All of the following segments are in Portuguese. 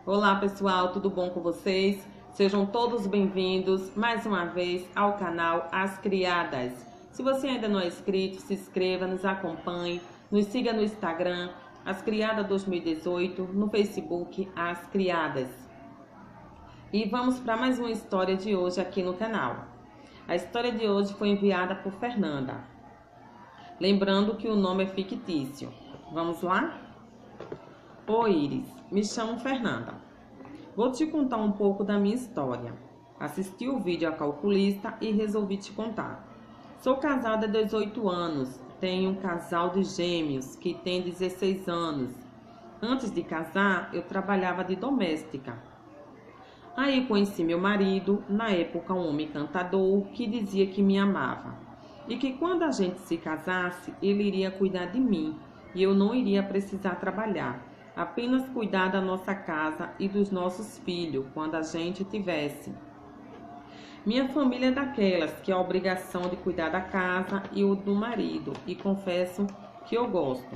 Olá pessoal, tudo bom com vocês? Sejam todos bem-vindos mais uma vez ao canal As Criadas. Se você ainda não é inscrito, se inscreva, nos acompanhe, nos siga no Instagram, As Criadas 2018, no Facebook As Criadas. E vamos para mais uma história de hoje aqui no canal. A história de hoje foi enviada por Fernanda. Lembrando que o nome é fictício. Vamos lá? Oi, Iris. Me chamo Fernanda. Vou te contar um pouco da minha história. Assisti o vídeo A Calculista e resolvi te contar. Sou casada há 18 anos. Tenho um casal de gêmeos que tem 16 anos. Antes de casar, eu trabalhava de doméstica. Aí conheci meu marido, na época um homem cantador, que dizia que me amava. E que quando a gente se casasse, ele iria cuidar de mim e eu não iria precisar trabalhar. Apenas cuidar da nossa casa e dos nossos filhos, quando a gente tivesse. Minha família é daquelas que a obrigação de cuidar da casa e o do marido, e confesso que eu gosto.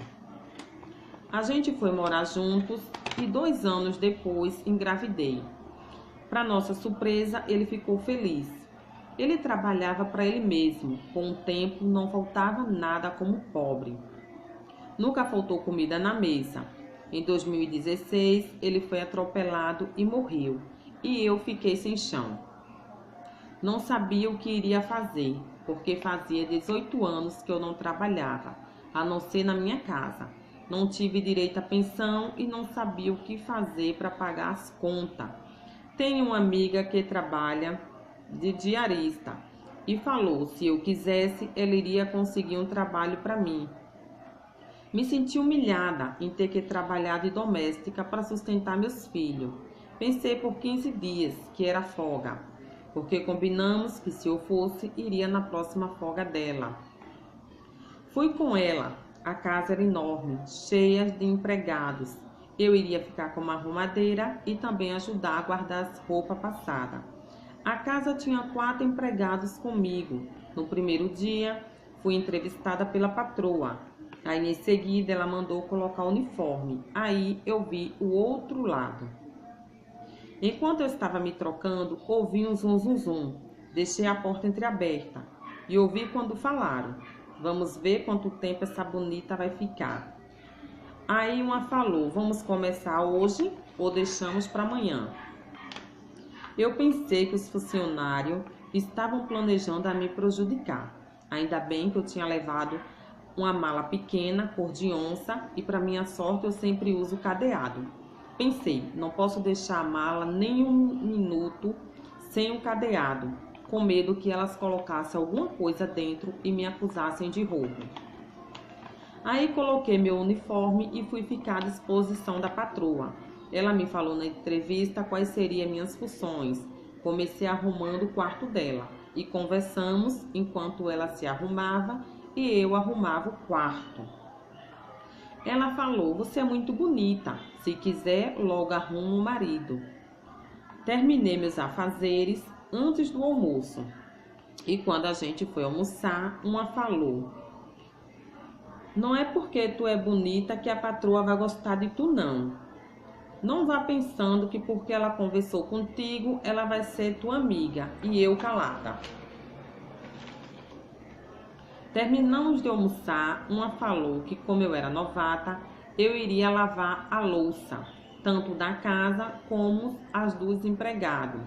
A gente foi morar juntos e 2 anos depois engravidei. Para nossa surpresa, ele ficou feliz. Ele trabalhava para ele mesmo, com o tempo não faltava nada como pobre. Nunca faltou comida na mesa. Em 2016, ele foi atropelado e morreu, e eu fiquei sem chão. Não sabia o que iria fazer, porque fazia 18 anos que eu não trabalhava, a não ser na minha casa. Não tive direito à pensão e não sabia o que fazer para pagar as contas. Tenho uma amiga que trabalha de diarista e falou se eu quisesse, ela iria conseguir um trabalho para mim. Me senti humilhada em ter que trabalhar de doméstica para sustentar meus filhos. Pensei por 15 dias que era folga, porque combinamos que se eu fosse, iria na próxima folga dela. Fui com ela. A casa era enorme, cheia de empregados. Eu iria ficar como arrumadeira e também ajudar a guardar as roupas passadas. A casa tinha 4 empregados comigo. No primeiro dia, fui entrevistada pela patroa. Aí, em seguida, ela mandou colocar o uniforme. Aí, eu vi o outro lado. Enquanto eu estava me trocando, ouvi um zum, zum, zum. Deixei a porta entreaberta e ouvi quando falaram. Vamos ver quanto tempo essa bonita vai ficar. Aí, uma falou, vamos começar hoje ou deixamos para amanhã? Eu pensei que os funcionários estavam planejando a me prejudicar. Ainda bem que eu tinha levado uma mala pequena, cor de onça, e para minha sorte eu sempre uso cadeado. Pensei, não posso deixar a mala nem um minuto sem um cadeado, com medo que elas colocassem alguma coisa dentro e me acusassem de roubo. Aí coloquei meu uniforme e fui ficar à disposição da patroa. Ela me falou na entrevista quais seriam minhas funções. Comecei arrumando o quarto dela e conversamos enquanto ela se arrumava e eu arrumava o quarto. Ela falou, você é muito bonita, se quiser logo arrumo um marido. Terminei meus afazeres antes do almoço e quando a gente foi almoçar, uma falou, não é porque tu é bonita que a patroa vai gostar de tu não. Não vá pensando que porque ela conversou contigo, ela vai ser tua amiga e eu calada. Terminamos de almoçar, uma falou que como eu era novata, eu iria lavar a louça, tanto da casa como as dos empregados.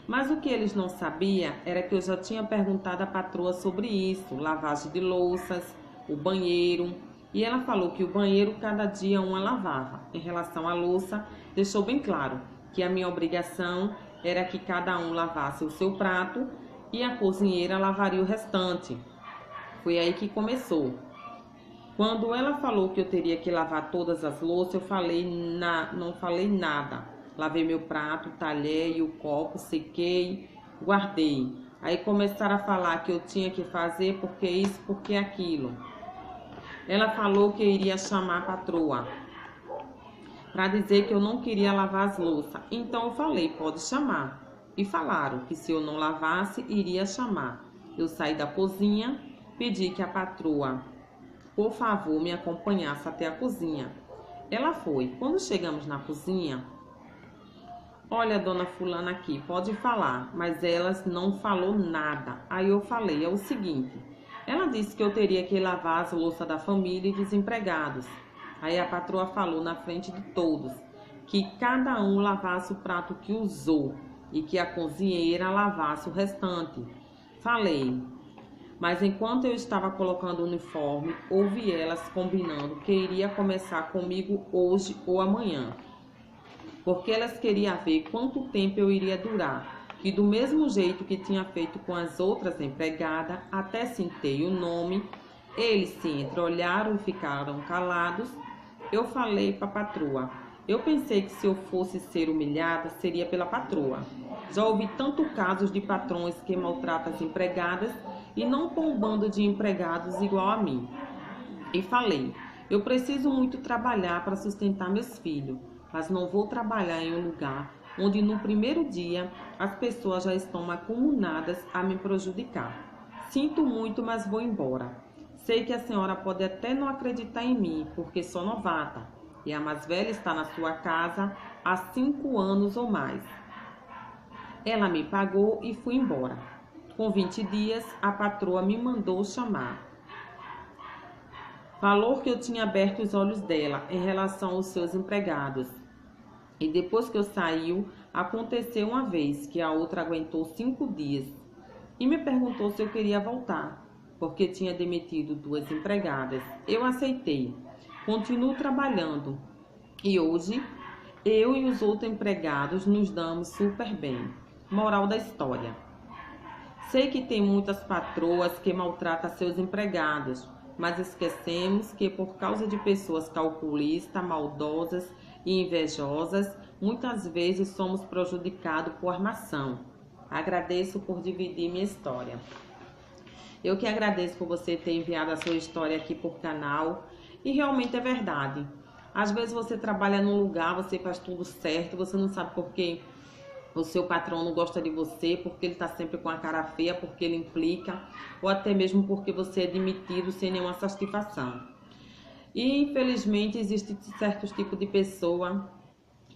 Mas o que eles não sabiam era que eu já tinha perguntado à patroa sobre isso, lavagem de louças, o banheiro, e ela falou que o banheiro cada dia uma lavava. Em relação à louça, deixou bem claro que a minha obrigação era que cada um lavasse o seu prato e a cozinheira lavaria o restante. Foi aí que começou. Quando ela falou que eu teria que lavar todas as louças, eu não falei nada. Lavei meu prato, talher e o copo, sequei, guardei. Aí começaram a falar que eu tinha que fazer porque isso, porque aquilo. Ela falou que eu iria chamar a patroa para dizer que eu não queria lavar as louças. Então eu falei, pode chamar. E falaram que se eu não lavasse, iria chamar. Eu saí da cozinha. Pedi que a patroa, por favor, me acompanhasse até a cozinha. Ela foi. Quando chegamos na cozinha, Olha, dona fulana aqui, pode falar, mas ela não falou nada. Aí eu falei, é o seguinte, ela disse que eu teria que lavar as louças da família e dos empregados. Aí a patroa falou na frente de todos, que cada um lavasse o prato que usou e que a cozinheira lavasse o restante. Falei, mas enquanto eu estava colocando o uniforme, ouvi elas combinando que iria começar comigo hoje ou amanhã, porque elas queriam ver quanto tempo eu iria durar. E do mesmo jeito que tinha feito com as outras empregadas, até citei o nome, eles se entreolharam e ficaram calados. Eu falei para a patroa, eu pensei que se eu fosse ser humilhada, seria pela patroa. Já ouvi tantos casos de patrões que maltratam as empregadas e não com um bando de empregados igual a mim. E falei, eu preciso muito trabalhar para sustentar meus filhos, mas não vou trabalhar em um lugar onde no primeiro dia as pessoas já estão mancomunadas a me prejudicar. Sinto muito, mas vou embora. Sei que a senhora pode até não acreditar em mim, porque sou novata, e a mais velha está na sua casa há 5 anos ou mais. Ela me pagou e fui embora. Com 20 dias, a patroa me mandou chamar. Falou que eu tinha aberto os olhos dela em relação aos seus empregados. E depois que eu saí, aconteceu uma vez que a outra aguentou 5 dias e me perguntou se eu queria voltar, porque tinha demitido 2 empregadas. Eu aceitei. Continuo trabalhando e hoje eu e os outros empregados nos damos super bem. Moral da história. Sei que tem muitas patroas que maltratam seus empregados, mas esquecemos que por causa de pessoas calculistas, maldosas e invejosas, muitas vezes somos prejudicados por armação. Agradeço por dividir minha história. Eu que agradeço por você ter enviado a sua história aqui por canal, e realmente é verdade. Às vezes você trabalha num lugar, você faz tudo certo, você não sabe por que o seu patrão não gosta de você, porque ele está sempre com a cara feia, porque ele implica, ou até mesmo porque você é demitido sem nenhuma satisfação. E infelizmente existe certos tipos de pessoa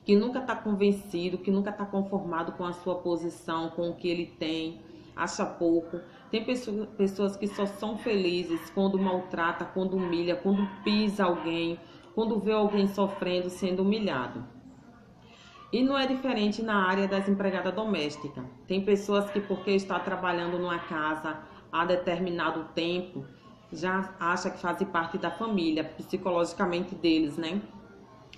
que nunca está convencido, que nunca está conformado com a sua posição, com o que ele tem, acha pouco. Tem pessoas que só são felizes quando maltrata, quando humilha, quando pisa alguém, quando vê alguém sofrendo, sendo humilhado. E não é diferente na área das empregadas domésticas. Tem pessoas que, porque está trabalhando numa casa há determinado tempo, já acha que faz parte da família, psicologicamente deles, né?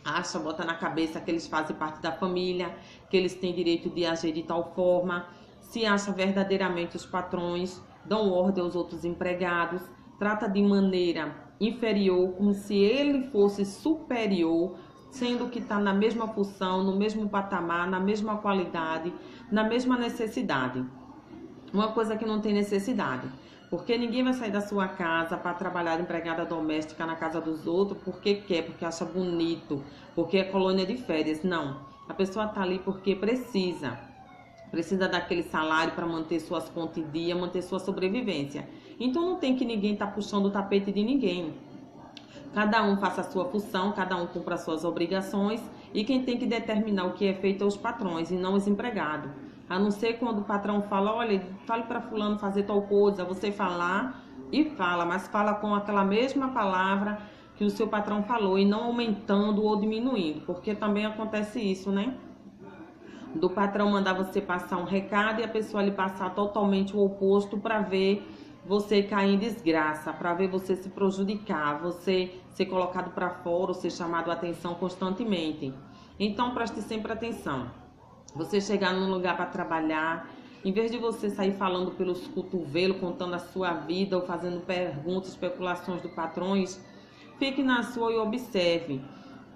Acha, bota na cabeça que eles fazem parte da família, que eles têm direito de agir de tal forma, se acha verdadeiramente os patrões, dão ordem aos outros empregados, trata de maneira inferior, como se ele fosse superior, sendo que está na mesma função, no mesmo patamar, na mesma qualidade, na mesma necessidade. Uma coisa que não tem necessidade. Porque ninguém vai sair da sua casa para trabalhar de empregada doméstica na casa dos outros porque quer, porque acha bonito, porque é colônia de férias. Não. A pessoa está ali porque precisa. Precisa daquele salário para manter suas contas em dia, manter sua sobrevivência. Então não tem que ninguém estar puxando o tapete de ninguém. Cada um faça a sua função, cada um cumpra as suas obrigações, e quem tem que determinar o que é feito é os patrões e não os empregados. A não ser quando o patrão fala, olha, fale para fulano fazer tal coisa, você falar e fala, mas fala com aquela mesma palavra que o seu patrão falou e não aumentando ou diminuindo, porque também acontece isso, né? Do patrão mandar você passar um recado e a pessoa lhe passar totalmente o oposto para ver você cair em desgraça, para ver você se prejudicar, você ser colocado para fora ou ser chamado a atenção constantemente. Então preste sempre atenção. Você chegar num lugar para trabalhar, em vez de você sair falando pelos cotovelos, contando a sua vida ou fazendo perguntas, especulações dos patrões, fique na sua e observe.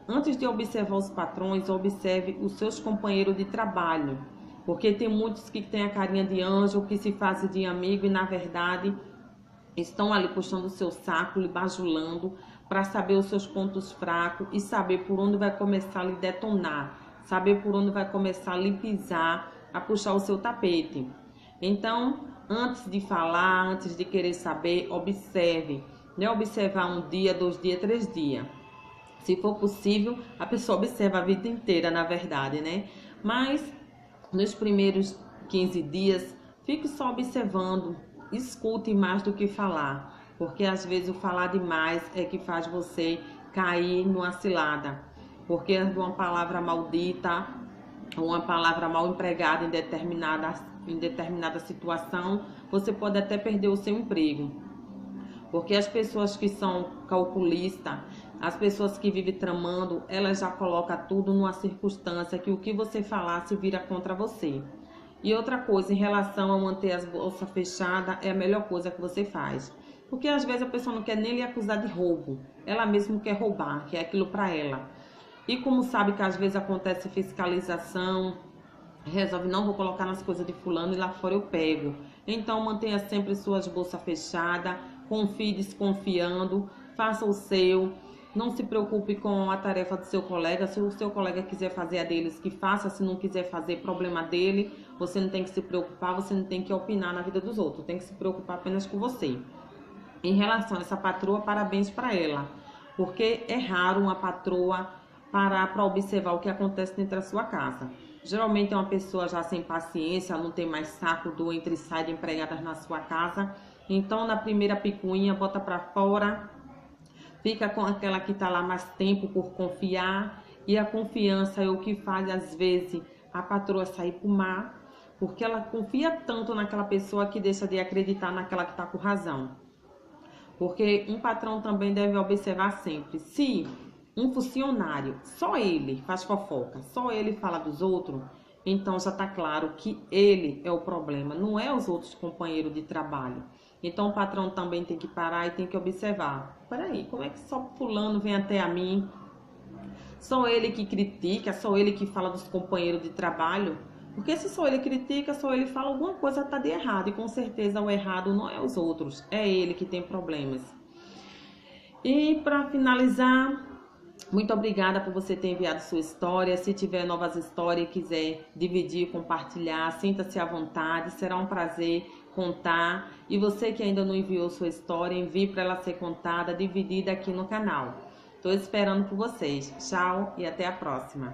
Antes de observar os patrões, observe os seus companheiros de trabalho. Porque tem muitos que têm a carinha de anjo, que se fazem de amigo e na verdade estão ali puxando o seu saco, lhe bajulando para saber os seus pontos fracos e saber por onde vai começar a lhe detonar. Saber por onde vai começar a lhe pisar, a puxar o seu tapete. Então, antes de falar, antes de querer saber, observe. Não é observar 1 dia, 2 dias, 3 dias. Se for possível, a pessoa observa a vida inteira, na verdade, né? Mas nos primeiros 15 dias, fique só observando, escute mais do que falar, porque às vezes o falar demais é que faz você cair numa cilada, porque uma palavra maldita, uma palavra mal empregada em determinada situação, você pode até perder o seu emprego. Porque as pessoas que são calculistas, as pessoas que vivem tramando, elas já colocam tudo numa circunstância que o que você falar se vira contra você. E outra coisa, em relação a manter as bolsas fechadas, é a melhor coisa que você faz. Porque às vezes a pessoa não quer nem lhe acusar de roubo, ela mesmo quer roubar, que é aquilo para ela. E como sabe que às vezes acontece fiscalização, resolve, não vou colocar nas coisas de fulano e lá fora eu pego. Então mantenha sempre suas bolsas fechadas, confie desconfiando, faça o seu, não se preocupe com a tarefa do seu colega. Se o seu colega quiser fazer a deles, que faça. Se não quiser fazer, problema dele. Você não tem que se preocupar, você não tem que opinar na vida dos outros, tem que se preocupar apenas com você. Em relação a essa patroa, parabéns para ela, porque é raro uma patroa parar para observar o que acontece dentro da sua casa. Geralmente é uma pessoa já sem paciência, não tem mais saco do entre e sai de empregadas na sua casa. Então, na primeira picuinha, bota para fora, fica com aquela que está lá mais tempo por confiar. E a confiança é o que faz, às vezes, a patroa sair pro mar, porque ela confia tanto naquela pessoa que deixa de acreditar naquela que está com razão. Porque um patrão também deve observar sempre, se um funcionário, só ele faz fofoca, só ele fala dos outros, então já está claro que ele é o problema, não é os outros companheiros de trabalho. Então o patrão também tem que parar e tem que observar. Peraí, como é que só fulano vem até a mim? Só ele que critica, só ele que fala dos companheiros de trabalho? Porque se só ele critica, só ele fala, alguma coisa está de errado. E com certeza o errado não é os outros, é ele que tem problemas. E para finalizar, muito obrigada por você ter enviado sua história. Se tiver novas histórias e quiser dividir, compartilhar, sinta-se à vontade. Será um prazer contar. E você que ainda não enviou sua história, envie para ela ser contada, dividida aqui no canal. Estou esperando por vocês. Tchau e até a próxima.